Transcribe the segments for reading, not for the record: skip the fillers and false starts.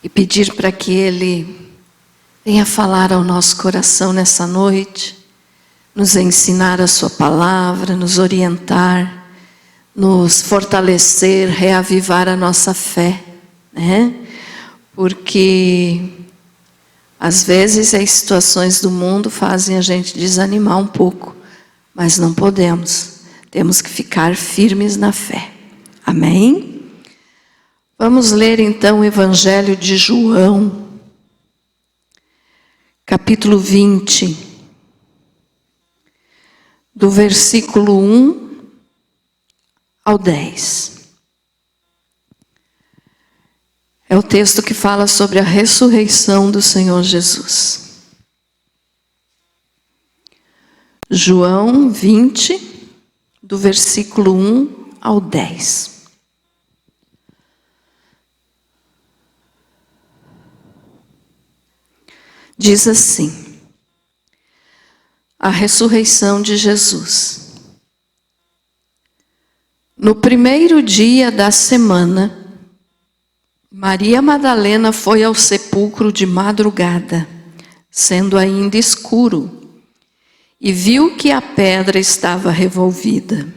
e pedir para que Ele venha falar ao nosso coração nessa noite, nos ensinar a sua palavra, nos orientar, nos fortalecer, reavivar a nossa fé, né? Porque às vezes as situações do mundo fazem a gente desanimar um pouco, mas não podemos. Temos que ficar firmes na fé. Amém? Vamos ler então o Evangelho de João, capítulo 20, do versículo 1 ao 10. É o texto que fala sobre a ressurreição do Senhor Jesus. João 20, do versículo 1 ao 10. Diz assim: a ressurreição de Jesus. No primeiro dia da semana, Maria Madalena foi ao sepulcro de madrugada, sendo ainda escuro, e viu que a pedra estava revolvida.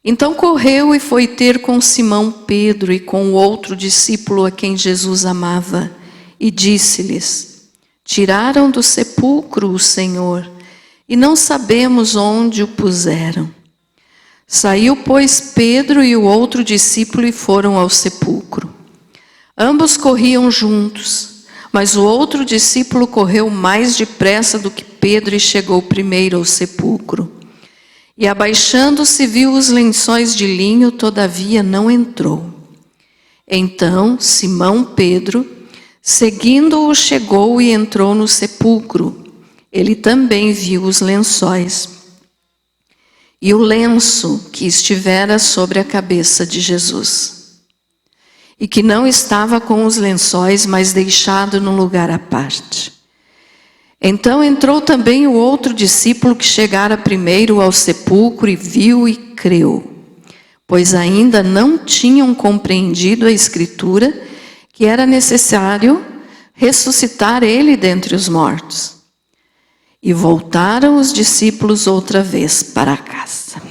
Então correu e foi ter com Simão Pedro e com o outro discípulo a quem Jesus amava, e disse-lhes: tiraram do sepulcro o Senhor, e não sabemos onde o puseram. Saiu, pois, Pedro e o outro discípulo e foram ao sepulcro. Ambos corriam juntos, mas o outro discípulo correu mais depressa do que Pedro e chegou primeiro ao sepulcro. E abaixando-se viu os lençóis de linho, todavia não entrou. Então Simão Pedro, seguindo-o, chegou e entrou no sepulcro. Ele também viu os lençóis e o lenço que estivera sobre a cabeça de Jesus, e que não estava com os lençóis, mas deixado num lugar à parte. Então entrou também o outro discípulo que chegara primeiro ao sepulcro e viu e creu, pois ainda não tinham compreendido a Escritura que era necessário ressuscitar ele dentre os mortos. E voltaram os discípulos outra vez para casa.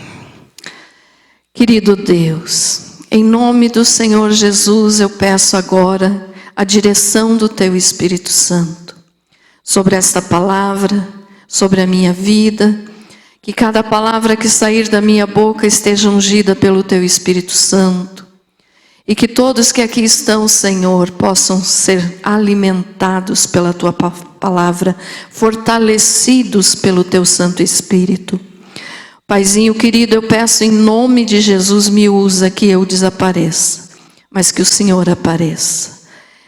Querido Deus, em nome do Senhor Jesus, eu peço agora a direção do Teu Espírito Santo sobre esta palavra, sobre a minha vida, que cada palavra que sair da minha boca esteja ungida pelo Teu Espírito Santo, e que todos que aqui estão, Senhor, possam ser alimentados pela Tua palavra, fortalecidos pelo Teu Santo Espírito. Paizinho querido, eu peço em nome de Jesus, me usa, que eu desapareça, mas que o Senhor apareça.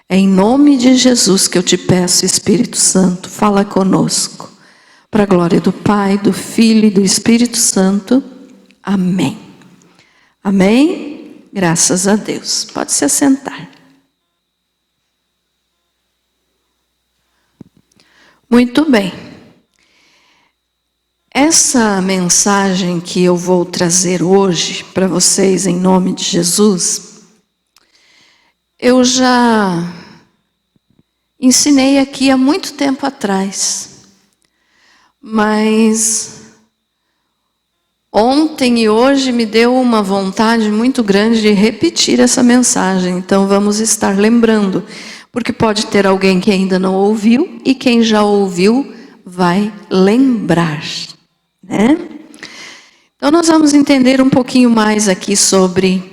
É em nome de Jesus que eu te peço, Espírito Santo, fala conosco. Para a glória do Pai, do Filho e do Espírito Santo. Amém. Amém? Graças a Deus. Pode se assentar. Muito bem. Essa mensagem que eu vou trazer hoje para vocês em nome de Jesus, eu já ensinei aqui há muito tempo atrás, mas ontem e hoje me deu uma vontade muito grande de repetir essa mensagem. Então vamos estar lembrando, porque pode ter alguém que ainda não ouviu e quem já ouviu vai lembrar, né? Então nós vamos entender um pouquinho mais aqui sobre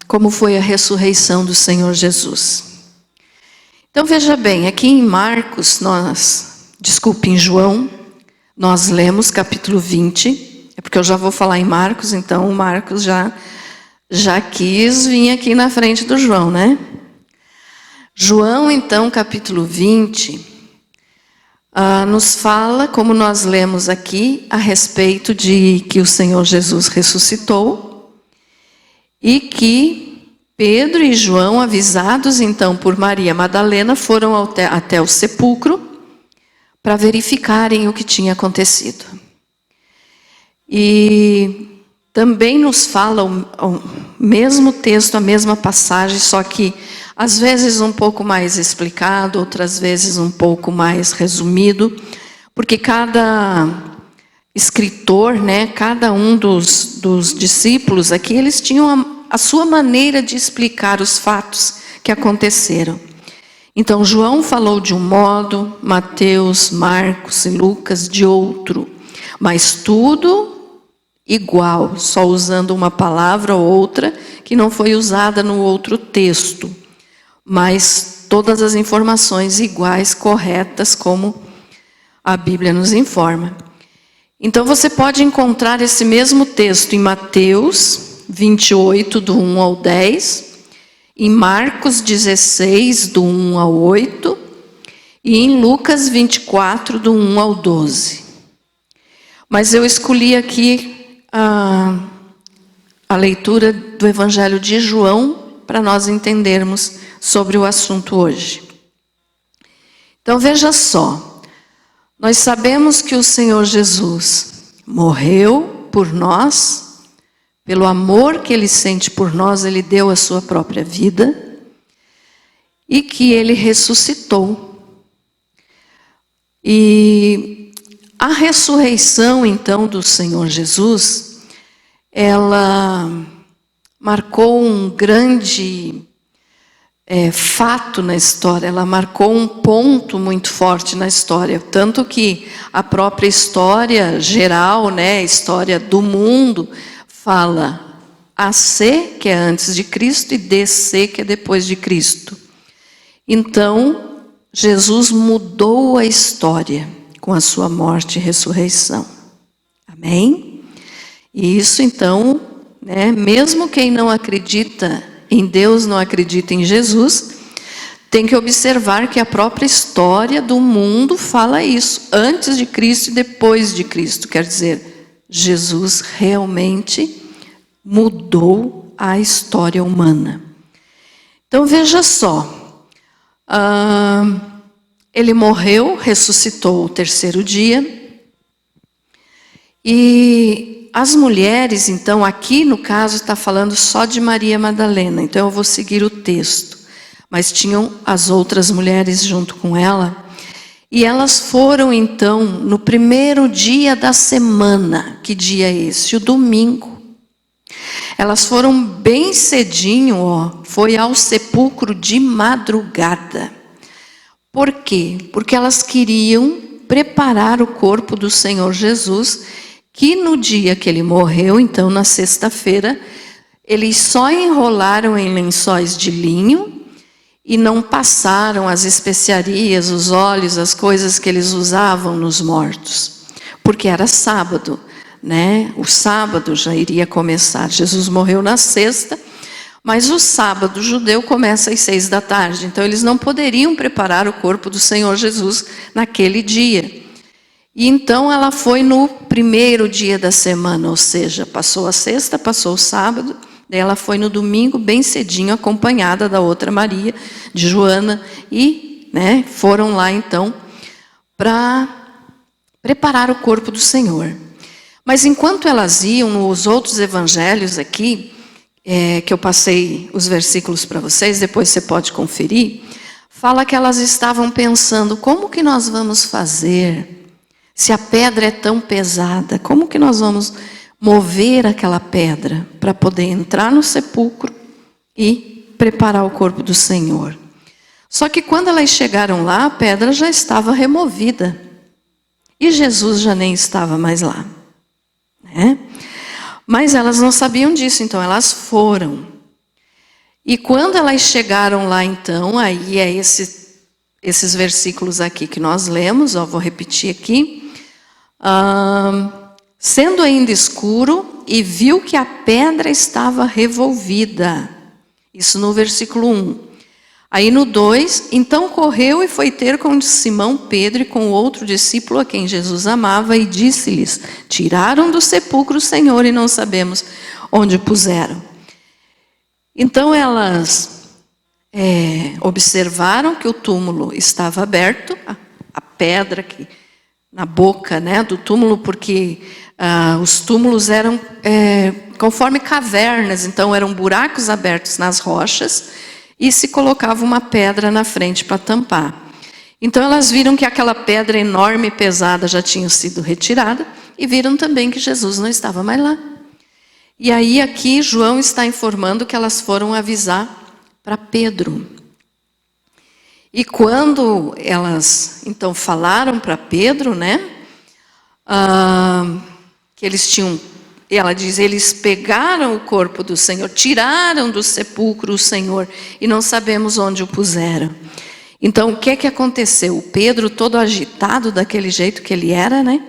como foi a ressurreição do Senhor Jesus. Então veja bem, aqui em Marcos, em João, nós lemos capítulo 20, é porque eu já vou falar em Marcos, então o Marcos já quis vir aqui na frente do João, né? João, então, capítulo 20, nos fala, como nós lemos aqui, a respeito de que o Senhor Jesus ressuscitou e que Pedro e João, avisados então por Maria Madalena, foram até o sepulcro para verificarem o que tinha acontecido. E também nos fala o mesmo texto, a mesma passagem, só que às vezes um pouco mais explicado, outras vezes um pouco mais resumido, porque cada escritor, né, cada um dos discípulos aqui, eles tinham a sua maneira de explicar os fatos que aconteceram. Então, João falou de um modo, Mateus, Marcos e Lucas de outro, mas tudo igual, só usando uma palavra ou outra que não foi usada no outro texto, mas todas as informações iguais, corretas, como a Bíblia nos informa. Então você pode encontrar esse mesmo texto em Mateus 28, do 1 ao 10, em Marcos 16, do 1 ao 8, e em Lucas 24, do 1 ao 12. Mas eu escolhi aqui a leitura do Evangelho de João para nós entendermos sobre o assunto hoje. Então veja só, nós sabemos que o Senhor Jesus morreu por nós, pelo amor que Ele sente por nós, Ele deu a sua própria vida, e que Ele ressuscitou. E a ressurreição, então, do Senhor Jesus, ela marcou um grande fato na história, ela marcou um ponto muito forte na história, tanto que a própria história geral, né, a história do mundo, fala AC, que é antes de Cristo, e DC, que é depois de Cristo. Então, Jesus mudou a história com a sua morte e ressurreição. Amém? E isso, então, né, mesmo quem não acredita em Deus, não acredita em Jesus, tem que observar que a própria história do mundo fala isso, antes de Cristo e depois de Cristo. Quer dizer, Jesus realmente mudou a história humana. Então veja só, Ele morreu, ressuscitou o terceiro dia, e as mulheres, então, aqui no caso está falando só de Maria Madalena, então eu vou seguir o texto, mas tinham as outras mulheres junto com ela, e elas foram então no primeiro dia da semana. Que dia é esse? O domingo. Elas foram bem cedinho, foi ao sepulcro de madrugada. Por quê? Porque elas queriam preparar o corpo do Senhor Jesus, que no dia que Ele morreu, então na sexta-feira, eles só enrolaram em lençóis de linho e não passaram as especiarias, os óleos, as coisas que eles usavam nos mortos, porque era sábado, né? O sábado já iria começar. Jesus morreu na sexta, mas o sábado judeu começa às 6 da tarde, então eles não poderiam preparar o corpo do Senhor Jesus naquele dia. E então ela foi no primeiro dia da semana, ou seja, passou a sexta, passou o sábado, daí ela foi no domingo bem cedinho, acompanhada da outra Maria, de Joana, e né, foram lá então para preparar o corpo do Senhor. Mas enquanto elas iam, nos outros evangelhos aqui, que eu passei os versículos para vocês, depois você pode conferir, fala que elas estavam pensando, como que nós vamos fazer? Se a pedra é tão pesada, como que nós vamos mover aquela pedra para poder entrar no sepulcro e preparar o corpo do Senhor? Só que quando elas chegaram lá, a pedra já estava removida. E Jesus já nem estava mais lá, né? Mas elas não sabiam disso, então elas foram. E quando elas chegaram lá, então, aí é esses versículos aqui que nós lemos, vou repetir aqui. Sendo ainda escuro, e viu que a pedra estava revolvida. Isso no versículo 1. Aí no 2, então correu e foi ter com Simão Pedro e com o outro discípulo a quem Jesus amava, e disse-lhes, tiraram do sepulcro o Senhor e não sabemos onde o puseram. Então elas observaram que o túmulo estava aberto, a pedra que na boca, né, do túmulo, porque os túmulos eram conforme cavernas, então eram buracos abertos nas rochas e se colocava uma pedra na frente para tampar. Então elas viram que aquela pedra enorme e pesada já tinha sido retirada e viram também que Jesus não estava mais lá. E aí aqui João está informando que elas foram avisar para Pedro. E quando elas então falaram para Pedro, né, que eles tinham, ela diz, eles pegaram o corpo do Senhor, tiraram do sepulcro o Senhor e não sabemos onde o puseram. Então o que aconteceu? O Pedro, todo agitado daquele jeito que ele era, né,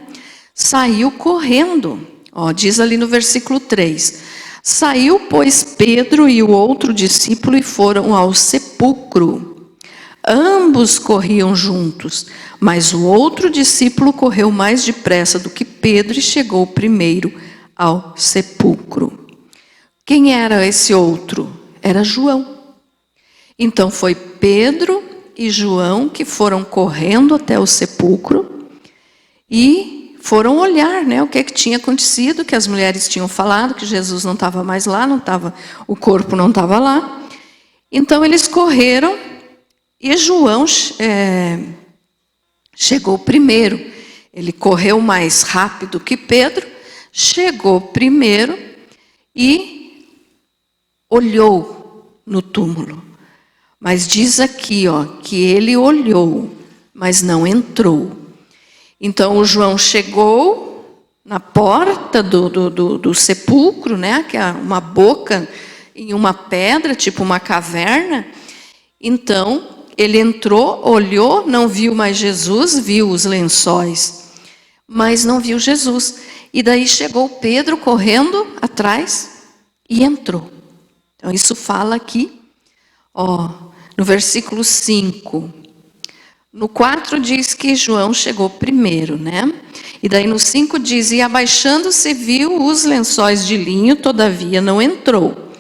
saiu correndo. Diz ali no versículo 3. Saiu, pois, Pedro e o outro discípulo e foram ao sepulcro. Ambos corriam juntos, mas o outro discípulo correu mais depressa do que Pedro e chegou primeiro ao sepulcro. Quem era esse outro? Era João. Então foi Pedro e João que foram correndo até o sepulcro e foram olhar, né, o que tinha acontecido, que as mulheres tinham falado, que Jesus não estava mais lá, o corpo não estava lá. Então eles correram e João chegou primeiro. Ele correu mais rápido que Pedro, chegou primeiro e olhou no túmulo. Mas diz aqui, que ele olhou, mas não entrou. Então o João chegou na porta do sepulcro, né, que é uma boca em uma pedra, tipo uma caverna. Então ele entrou, olhou, não viu mais Jesus, viu os lençóis, mas não viu Jesus. E daí chegou Pedro correndo atrás e entrou. Então isso fala aqui, no versículo 5. No 4 diz que João chegou primeiro, né? E daí no 5 diz, e abaixando-se viu os lençóis de linho, todavia não entrou.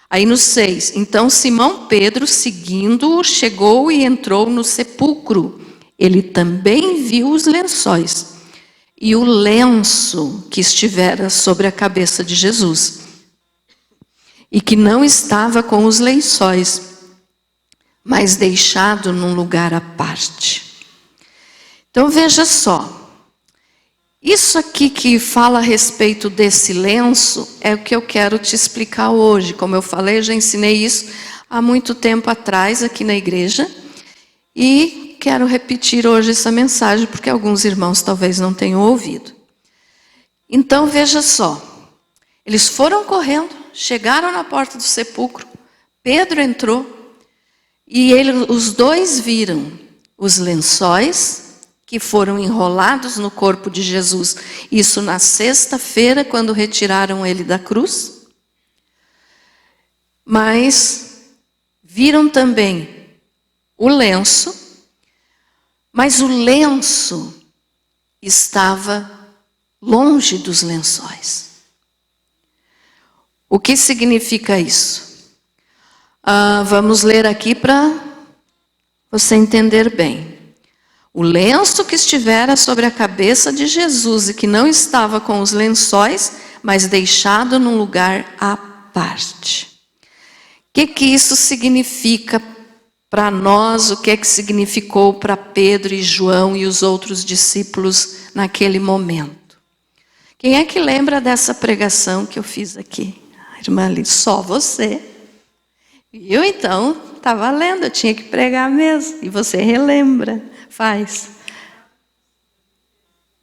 Aí no 6, então Simão Pedro, seguindo-o, chegou e entrou no sepulcro. Ele também viu os lençóis e o lenço que estivera sobre a cabeça de Jesus, e que não estava com os lençóis, mas deixado num lugar à parte. Então veja só, isso aqui que fala a respeito desse lenço é o que eu quero te explicar hoje. Como eu falei, eu já ensinei isso há muito tempo atrás aqui na igreja e quero repetir hoje essa mensagem porque alguns irmãos talvez não tenham ouvido. Então veja só, eles foram correndo, chegaram na porta do sepulcro, Pedro entrou e os dois viram os lençóis que foram enrolados no corpo de Jesus. Isso na sexta-feira, quando retiraram ele da cruz. Mas viram também o lenço, mas o lenço estava longe dos lençóis. O que significa isso? Vamos ler aqui para você entender bem. O lenço que estivera sobre a cabeça de Jesus e que não estava com os lençóis, mas deixado num lugar à parte. O que isso significa para nós? O que significou para Pedro e João e os outros discípulos naquele momento? Quem é que lembra dessa pregação que eu fiz aqui? Irmã Liz, só você. Viu? Então, tá valendo, eu tinha que pregar mesmo. E você relembra. Faz.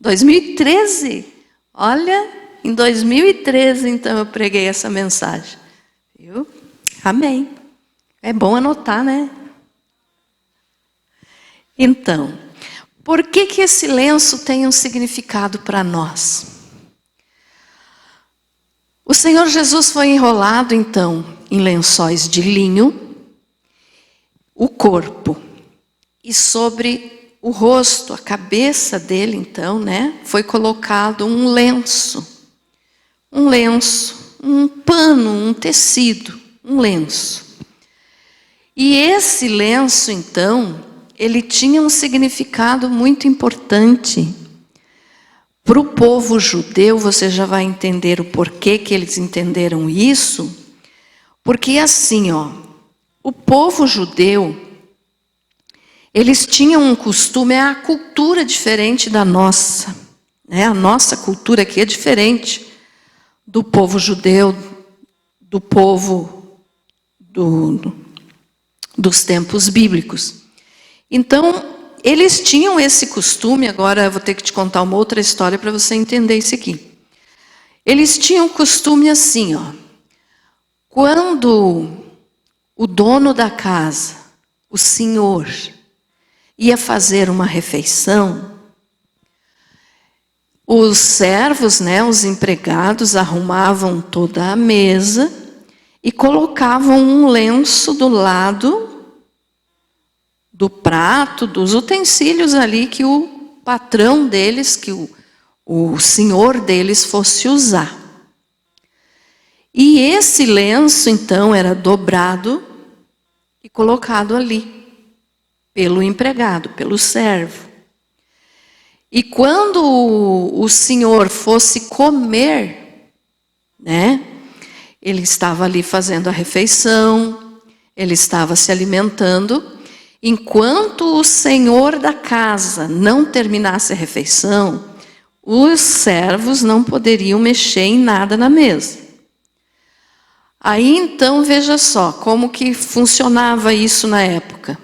2013. Olha, em 2013, então, eu preguei essa mensagem. Viu? Amém. É bom anotar, né? Então, por que esse lenço tem um significado para nós? O Senhor Jesus foi enrolado, então, em lençóis de linho, o corpo, e sobre o rosto, a cabeça dele, então, né, foi colocado um lenço, um pano, um tecido, um lenço. E esse lenço, então, ele tinha um significado muito importante, Para o povo judeu, você já vai entender o porquê que eles entenderam isso. Porque assim, o povo judeu, eles tinham um costume, a cultura diferente da nossa. Né? A nossa cultura aqui é diferente do povo judeu, do povo dos tempos bíblicos. Então, eles tinham esse costume, agora eu vou ter que te contar uma outra história para você entender isso aqui. Eles tinham o costume assim, quando o dono da casa, o senhor, ia fazer uma refeição, os servos, né, os empregados, arrumavam toda a mesa e colocavam um lenço do lado do prato, dos utensílios ali que o patrão deles, que o senhor deles fosse usar. E esse lenço, então, era dobrado e colocado ali, pelo empregado, pelo servo. E quando o senhor fosse comer, né, ele estava ali fazendo a refeição, ele estava se alimentando. Enquanto o senhor da casa não terminasse a refeição, os servos não poderiam mexer em nada na mesa. Aí então, veja só, como que funcionava isso na época.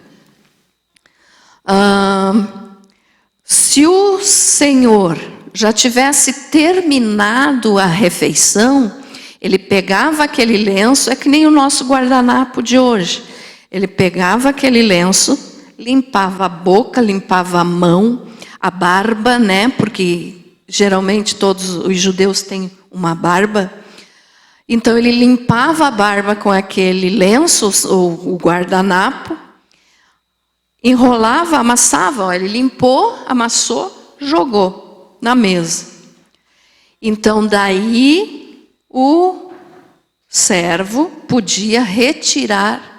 Se o senhor já tivesse terminado a refeição, ele pegava aquele lenço, é que nem o nosso guardanapo de hoje. Ele pegava aquele lenço, limpava a boca, limpava a mão, a barba, né? Porque geralmente todos os judeus têm uma barba. Então ele limpava a barba com aquele lenço, ou o guardanapo, enrolava, amassava, ele limpou, amassou, jogou na mesa. Então daí o servo podia retirar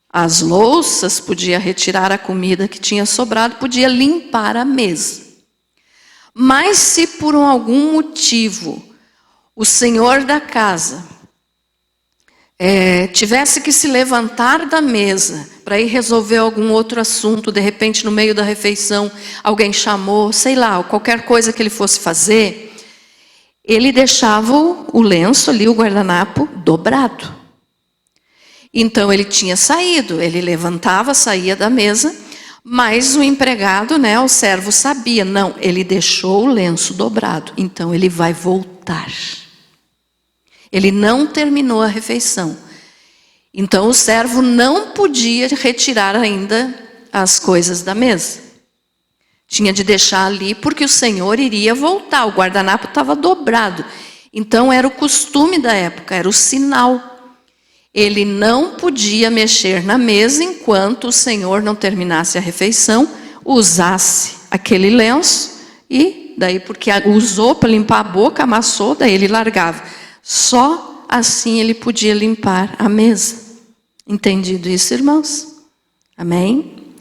as louças, podia retirar a comida que tinha sobrado, podia limpar a mesa. Mas se por algum motivo o senhor da casa tivesse que se levantar da mesa para ir resolver algum outro assunto, de repente no meio da refeição alguém chamou, sei lá, qualquer coisa que ele fosse fazer, ele deixava o lenço ali, o guardanapo, dobrado. Então ele tinha saído, ele levantava, saía da mesa, mas o empregado, né, o servo sabia, não, ele deixou o lenço dobrado, então ele vai voltar. Ele não terminou a refeição. Então o servo não podia retirar ainda as coisas da mesa. Tinha de deixar ali porque o senhor iria voltar, o guardanapo estava dobrado. Então era o costume da época, era o sinal. Ele não podia mexer na mesa enquanto o senhor não terminasse a refeição, usasse aquele lenço e daí porque usou para limpar a boca, amassou, daí ele largava. Só assim ele podia limpar a mesa. Entendido isso, irmãos? Amém?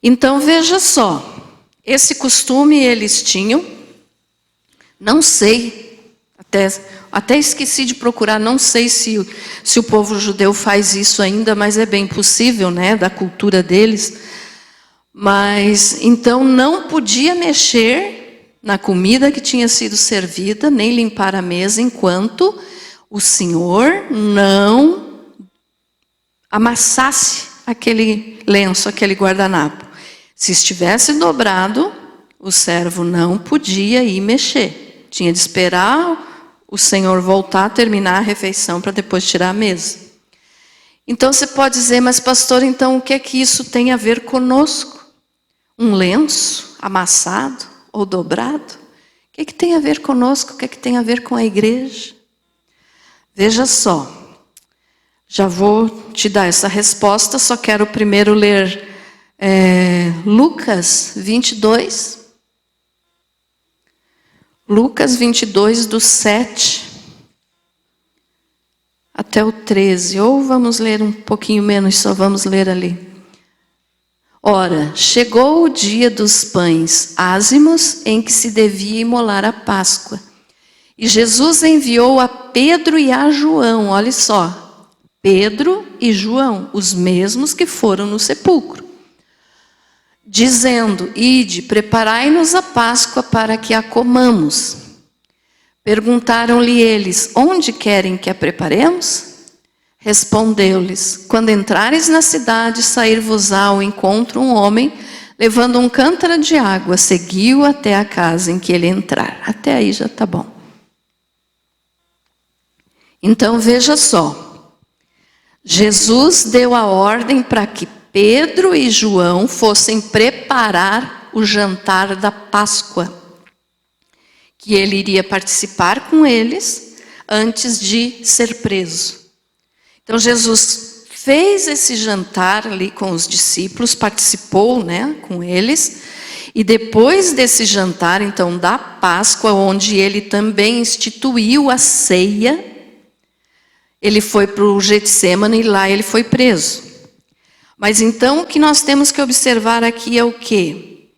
Então veja só, esse costume eles tinham, não sei, até esqueci de procurar, não sei se o povo judeu faz isso ainda, mas é bem possível, né, da cultura deles. Mas então não podia mexer na comida que tinha sido servida, nem limpar a mesa enquanto o senhor não amassasse aquele lenço, aquele guardanapo. Se estivesse dobrado, o servo não podia ir mexer. Tinha de esperar o senhor voltar, terminar a refeição para depois tirar a mesa. Então você pode dizer, mas pastor, então o que é que isso tem a ver conosco? Um lenço amassado ou dobrado? O que é que tem a ver conosco? O que é que tem a ver com a igreja? Veja só, já vou te dar essa resposta, só quero primeiro ler Lucas 22. Lucas 22, do 7 até o 13. Ou vamos ler um pouquinho menos, só vamos ler ali. Ora, chegou o dia dos pães ázimos em que se devia imolar a Páscoa. E Jesus enviou a Pedro e a João, olha só, Pedro e João, os mesmos que foram no sepulcro, dizendo: ide, preparai-nos a Páscoa para que a comamos. Perguntaram-lhe eles: onde querem que a preparemos? Respondeu-lhes: quando entrares na cidade, sair-vos-á ao encontro um homem, levando um cântaro de água, seguiu até a casa em que ele entrar. Até aí já está bom. Então veja só, Jesus deu a ordem para que Pedro e João fossem preparar o jantar da Páscoa, que ele iria participar com eles antes de ser preso. Então Jesus fez esse jantar ali com os discípulos, participou, né, com eles, e depois desse jantar, então, da Páscoa, onde ele também instituiu a ceia, ele foi para o Getsêmani e lá ele foi preso. Mas então o que nós temos que observar aqui é o quê?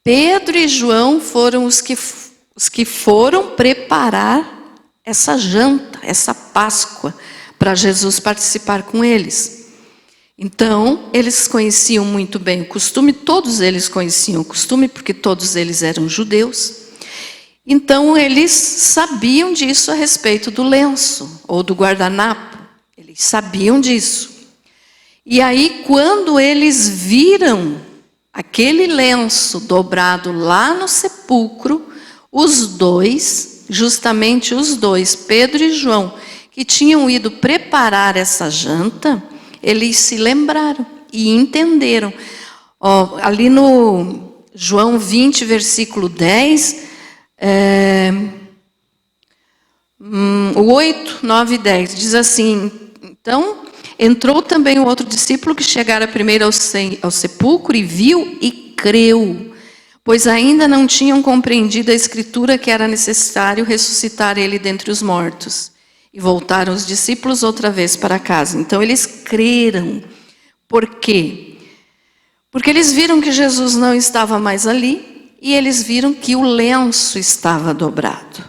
Pedro e João foram os que foram preparar essa janta, essa Páscoa, para Jesus participar com eles. Então, eles conheciam muito bem o costume, todos eles conheciam o costume, porque todos eles eram judeus. Então, eles sabiam disso a respeito do lenço, ou do guardanapo. Eles sabiam disso. E aí, quando eles viram aquele lenço dobrado lá no sepulcro, os dois, justamente os dois, Pedro e João, que tinham ido preparar essa janta, eles se lembraram e entenderam. Ali no João 20, versículo 10, 8, 9 e 10, diz assim: então entrou também o outro discípulo que chegara primeiro ao sepulcro e viu e creu, pois ainda não tinham compreendido a escritura que era necessário ressuscitar ele dentre os mortos. E voltaram os discípulos outra vez para casa. Então eles creram. Por quê? Porque eles viram que Jesus não estava mais ali e eles viram que o lenço estava dobrado.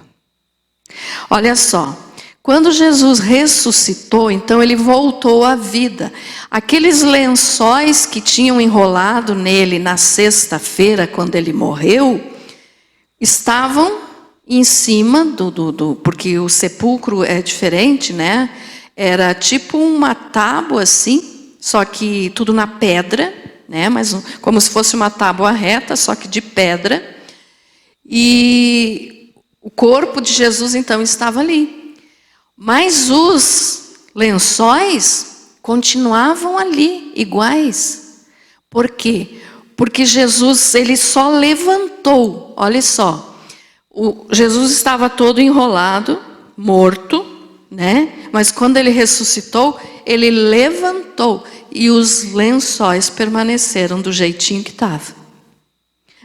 Olha só, quando Jesus ressuscitou, então ele voltou à vida. Aqueles lençóis que tinham enrolado nele na sexta-feira, quando ele morreu, estavam em cima porque o sepulcro é diferente, né? Era tipo uma tábua assim, só que tudo na pedra, né? Mas como se fosse uma tábua reta, só que de pedra. E o corpo de Jesus então estava ali. Mas os lençóis continuavam ali, iguais. Por quê? Porque Jesus, ele só levantou, olha só. Jesus estava todo enrolado, morto, né? Mas quando ele ressuscitou, ele levantou e os lençóis permaneceram do jeitinho que estava.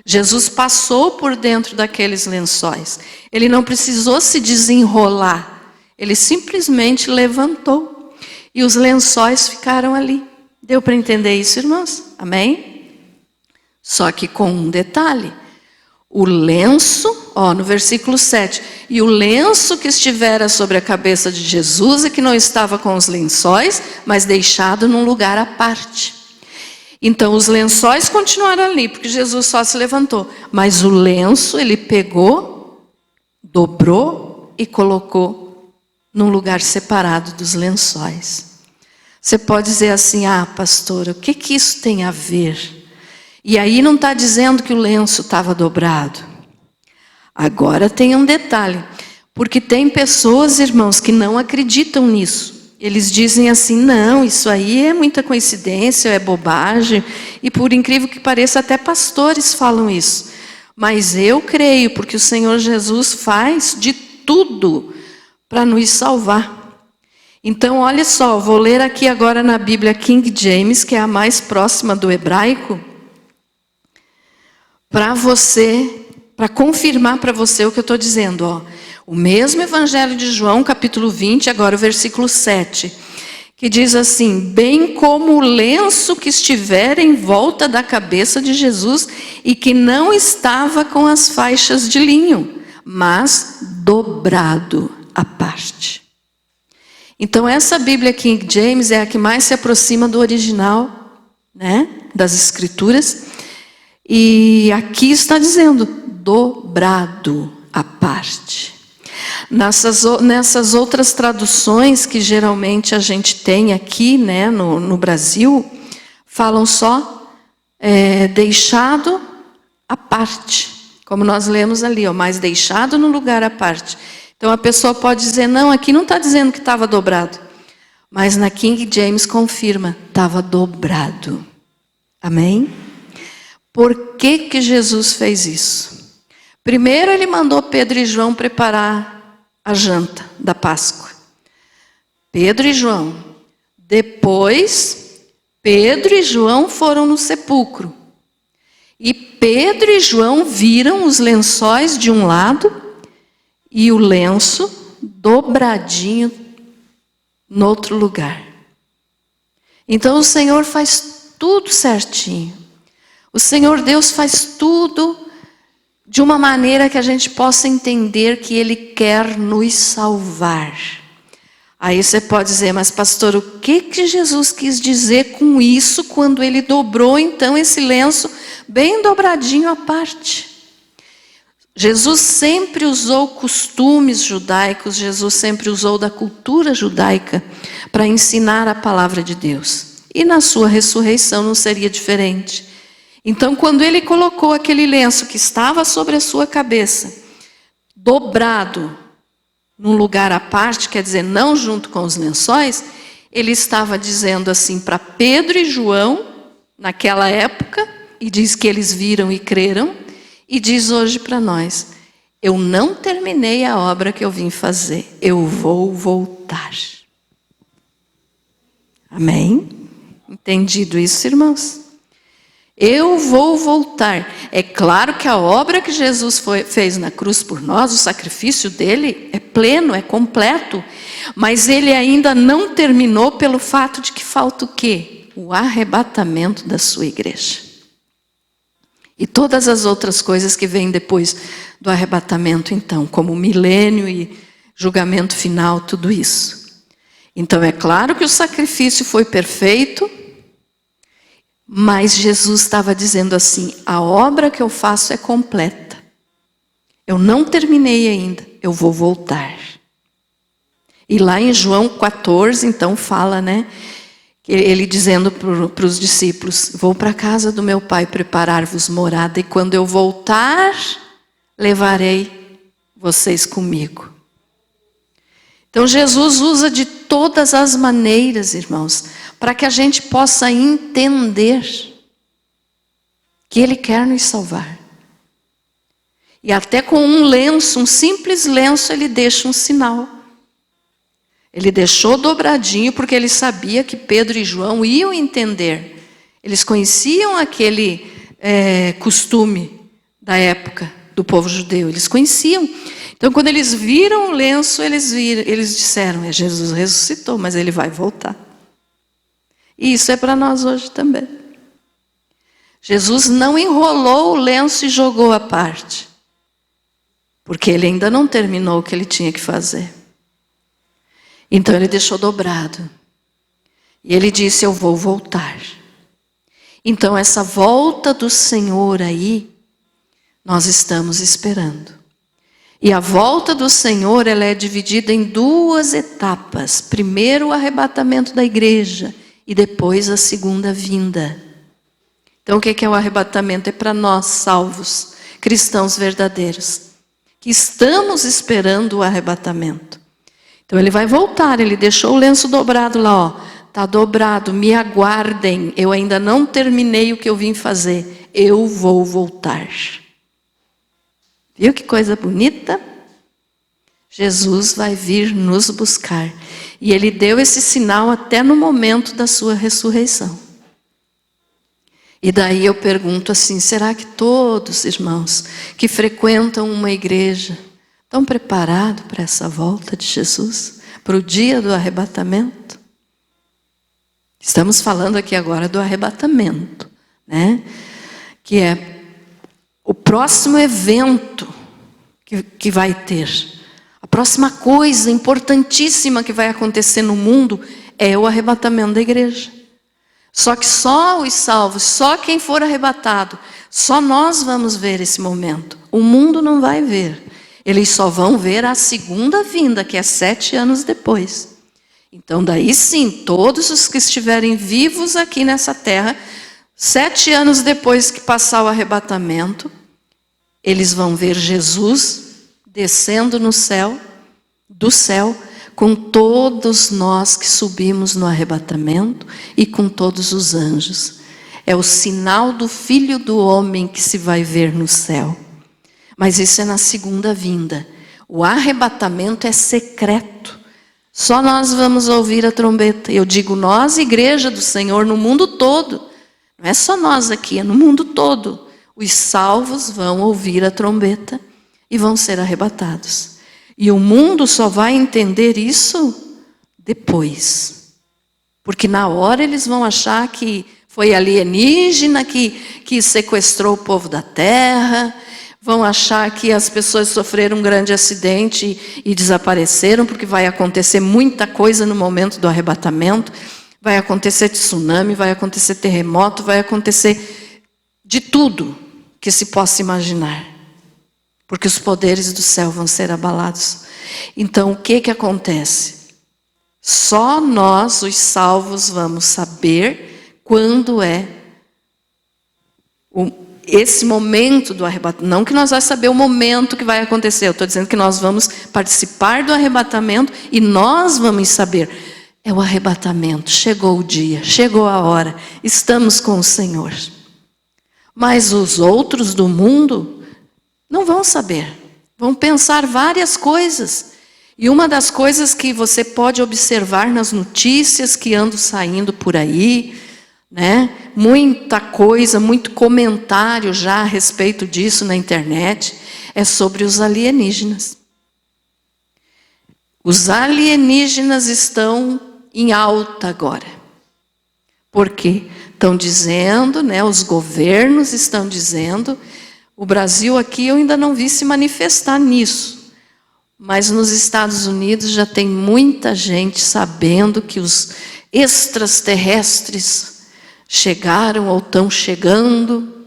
Jesus passou por dentro daqueles lençóis. Ele não precisou se desenrolar. Ele simplesmente levantou e os lençóis ficaram ali. Deu para entender isso, irmãos? Amém? Só que com um detalhe. O lenço, no versículo 7, e o lenço que estivera sobre a cabeça de Jesus e que não estava com os lençóis, mas deixado num lugar à parte. Então os lençóis continuaram ali, porque Jesus só se levantou. Mas o lenço ele pegou, dobrou e colocou num lugar separado dos lençóis. Você pode dizer assim: pastora, o que isso tem a ver? E aí não está dizendo que o lenço estava dobrado. Agora tem um detalhe. Porque tem pessoas, irmãos, que não acreditam nisso. Eles dizem assim: não, isso aí é muita coincidência, é bobagem. E por incrível que pareça, até pastores falam isso. Mas eu creio, porque o Senhor Jesus faz de tudo para nos salvar. Então, olha só, vou ler aqui agora na Bíblia King James, que é a mais próxima do hebraico, para confirmar para você o que eu estou dizendo. O mesmo Evangelho de João, capítulo 20, agora o versículo 7, que diz assim: bem como o lenço que estiver em volta da cabeça de Jesus e que não estava com as faixas de linho, mas dobrado à parte. Então essa Bíblia King James é a que mais se aproxima do original, né, das Escrituras. E aqui está dizendo dobrado à parte. Nessas outras traduções que geralmente a gente tem aqui, né, no Brasil, falam só deixado à parte, como nós lemos ali, ó, mas deixado no lugar à parte. Então a pessoa pode dizer, não, aqui não está dizendo que estava dobrado, mas na King James confirma, estava dobrado. Amém? Por que Jesus fez isso? Primeiro ele mandou Pedro e João preparar a janta da Páscoa. Pedro e João. Depois, Pedro e João foram no sepulcro. E Pedro e João viram os lençóis de um lado e o lenço dobradinho no outro lugar. Então o Senhor faz tudo certinho. O Senhor Deus faz tudo de uma maneira que a gente possa entender que Ele quer nos salvar. Aí você pode dizer, mas pastor, o que Jesus quis dizer com isso quando Ele dobrou então esse lenço bem dobradinho à parte? Jesus sempre usou costumes judaicos, Jesus sempre usou da cultura judaica para ensinar a palavra de Deus. E na sua ressurreição não seria diferente. Então, quando ele colocou aquele lenço que estava sobre a sua cabeça, dobrado num lugar à parte, quer dizer, não junto com os lençóis, ele estava dizendo assim para Pedro e João, naquela época, e diz que eles viram e creram, e diz hoje para nós, eu não terminei a obra que eu vim fazer, eu vou voltar. Amém? Entendido isso, irmãos? Eu vou voltar. É claro que a obra que Jesus fez na cruz por nós, o sacrifício dele é pleno, é completo. Mas ele ainda não terminou pelo fato de que falta o quê? O arrebatamento da sua igreja. E todas as outras coisas que vêm depois do arrebatamento, então, como o milênio e julgamento final, tudo isso. Então é claro que o sacrifício foi perfeito, mas Jesus estava dizendo assim, a obra que eu faço é completa. Eu não terminei ainda, eu vou voltar. E lá em João 14, então fala, né? Ele dizendo para os discípulos, vou para a casa do meu pai preparar-vos morada, e quando eu voltar, levarei vocês comigo. Então Jesus usa de todas as maneiras, irmãos, para que a gente possa entender que Ele quer nos salvar. E até com um lenço, um simples lenço, Ele deixa um sinal. Ele deixou dobradinho porque Ele sabia que Pedro e João iam entender. Eles conheciam aquele costume da época do povo judeu, eles conheciam. Então quando eles viram o lenço, eles disseram, Jesus ressuscitou, mas Ele vai voltar. E isso é para nós hoje também. Jesus não enrolou o lenço e jogou à parte, porque Ele ainda não terminou o que Ele tinha que fazer. Então Ele deixou dobrado. E Ele disse, eu vou voltar. Então essa volta do Senhor aí, nós estamos esperando. E a volta do Senhor, ela é dividida em duas etapas. Primeiro o arrebatamento da igreja, e depois a segunda vinda. Então o que é o arrebatamento? É para nós salvos, cristãos verdadeiros, que estamos esperando o arrebatamento. Então Ele vai voltar, Ele deixou o lenço dobrado lá, ó. Está dobrado, me aguardem, eu ainda não terminei o que eu vim fazer, eu vou voltar. Viu que coisa bonita? Jesus vai vir nos buscar. E Ele deu esse sinal até no momento da sua ressurreição. E daí eu pergunto assim, será que todos, irmãos, que frequentam uma igreja, estão preparados para essa volta de Jesus? Para o dia do arrebatamento? Estamos falando aqui agora do arrebatamento, né? Que é o próximo evento que vai ter. A próxima coisa importantíssima que vai acontecer no mundo é o arrebatamento da igreja. Só que só os salvos, só quem for arrebatado, só nós vamos ver esse momento. O mundo não vai ver. Eles só vão ver a segunda vinda, que é 7 anos depois. Então daí sim, todos os que estiverem vivos aqui nessa terra, 7 anos depois que passar o arrebatamento, eles vão ver Jesus descendo no céu, do céu, com todos nós que subimos no arrebatamento e com todos os anjos. É o sinal do Filho do Homem que se vai ver no céu. Mas isso é na segunda vinda. O arrebatamento é secreto. Só nós vamos ouvir a trombeta. Eu digo nós, igreja do Senhor, no mundo todo. Não é só nós aqui, é no mundo todo. Os salvos vão ouvir a trombeta e vão ser arrebatados. E o mundo só vai entender isso depois. Porque na hora eles vão achar que foi alienígena que sequestrou o povo da terra. Vão achar que as pessoas sofreram um grande acidente e desapareceram, porque vai acontecer muita coisa no momento do arrebatamento. Vai acontecer tsunami, vai acontecer terremoto, vai acontecer de tudo que se possa imaginar. Porque os poderes do céu vão ser abalados. Então, o que acontece? Só nós, os salvos, vamos saber quando é esse momento do arrebatamento. Não que nós vamos saber o momento que vai acontecer. Eu estou dizendo que nós vamos participar do arrebatamento e nós vamos saber. É o arrebatamento. Chegou o dia, chegou a hora. Estamos com o Senhor. Mas os outros do mundo não vão saber. Vão pensar várias coisas. E uma das coisas que você pode observar nas notícias que andam saindo por aí, né? Muita coisa, muito comentário já a respeito disso na internet, é sobre os alienígenas. Os alienígenas estão em alta agora. Por quê? Estão dizendo, né, os governos estão dizendo, o Brasil aqui eu ainda não vi se manifestar nisso, mas nos Estados Unidos já tem muita gente sabendo que os extraterrestres chegaram ou estão chegando.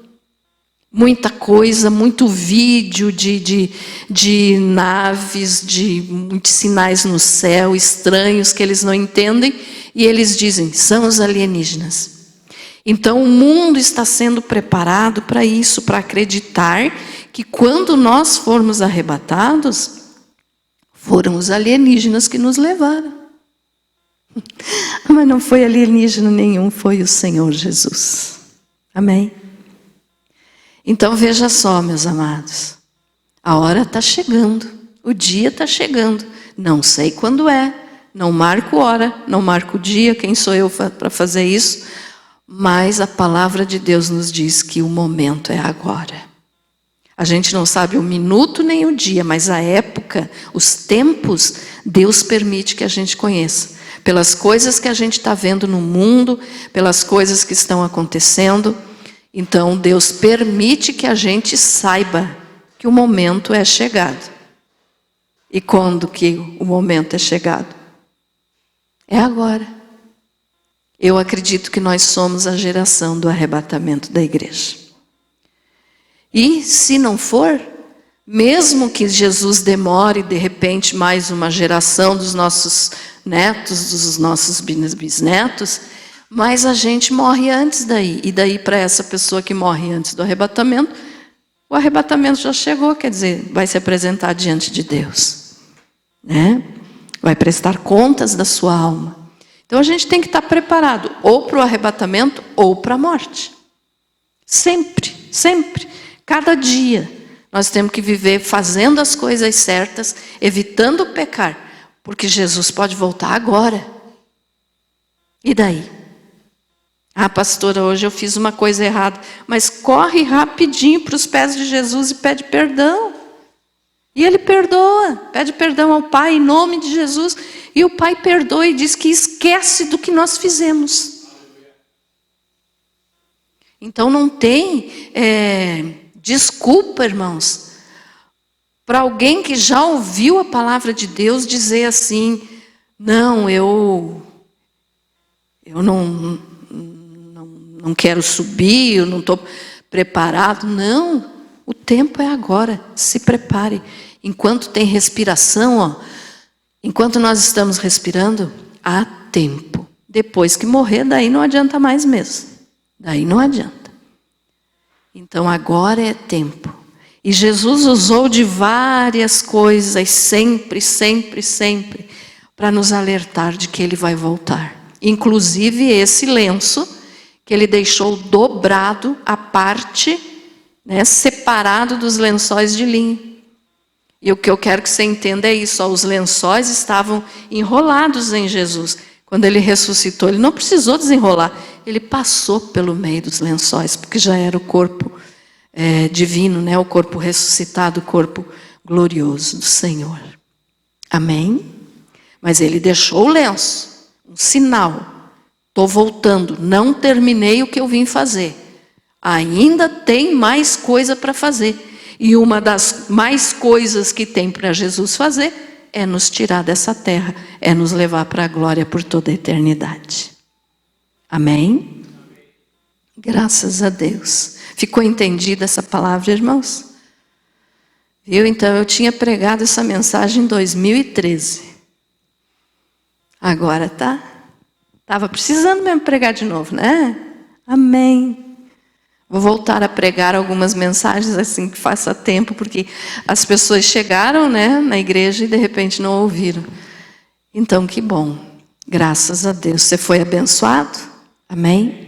Muita coisa, muito vídeo de naves, de muitos sinais no céu, estranhos que eles não entendem, e eles dizem, são os alienígenas. Então o mundo está sendo preparado para isso, para acreditar que quando nós formos arrebatados, foram os alienígenas que nos levaram. Mas não foi alienígena nenhum, foi o Senhor Jesus. Amém? Então veja só, meus amados, a hora está chegando, o dia está chegando, não sei quando é, não marco hora, não marco dia, quem sou eu para fazer isso, mas a palavra de Deus nos diz que o momento é agora. A gente não sabe o minuto nem o dia, mas a época, os tempos, Deus permite que a gente conheça. Pelas coisas que a gente está vendo no mundo, pelas coisas que estão acontecendo. Então, Deus permite que a gente saiba que o momento é chegado. E quando que o momento é chegado? É agora. Eu acredito que nós somos a geração do arrebatamento da igreja. E se não for, mesmo que Jesus demore de repente mais uma geração dos nossos netos, dos nossos bisnetos, mas a gente morre antes daí. E daí para essa pessoa que morre antes do arrebatamento, o arrebatamento já chegou, quer dizer, vai se apresentar diante de Deus, né? Vai prestar contas da sua alma. Então a gente tem que estar preparado ou para o arrebatamento ou para a morte. Sempre, sempre. Cada dia nós temos que viver fazendo as coisas certas, evitando pecar, porque Jesus pode voltar agora. E daí? Ah, pastora, hoje eu fiz uma coisa errada, mas corre rapidinho para os pés de Jesus e pede perdão. E ele perdoa, pede perdão ao Pai em nome de Jesus, e o Pai perdoa e diz que esquece do que nós fizemos. Então não tem desculpa, irmãos, para alguém que já ouviu a palavra de Deus dizer assim, não, eu não quero subir, eu não estou preparado. Não, o tempo é agora, se prepare. Enquanto tem respiração, ó, enquanto nós estamos respirando, há tempo. Depois que morrer, daí não adianta mais mesmo. Daí não adianta. Então agora é tempo. E Jesus usou de várias coisas, sempre, sempre, sempre, para nos alertar de que Ele vai voltar. Inclusive esse lenço, que Ele deixou dobrado à parte, né, separado dos lençóis de linho. E o que eu quero que você entenda é isso, ó, os lençóis estavam enrolados em Jesus. Quando Ele ressuscitou, Ele não precisou desenrolar, Ele passou pelo meio dos lençóis, porque já era o corpo divino, né? O corpo ressuscitado, o corpo glorioso do Senhor. Amém? Mas Ele deixou o lenço, um sinal. Estou voltando, não terminei o que eu vim fazer. Ainda tem mais coisa para fazer. E uma das mais coisas que tem para Jesus fazer é nos tirar dessa terra, é nos levar para a glória por toda a eternidade. Amém? Graças a Deus. Ficou entendida essa palavra, irmãos? Viu? Então eu tinha pregado essa mensagem em 2013. Agora tá? Estava precisando mesmo pregar de novo, né? Amém. Vou voltar a pregar algumas mensagens assim que faça tempo, porque as pessoas chegaram, né, na igreja e de repente não ouviram. Então que bom. Graças a Deus. Você foi abençoado? Amém?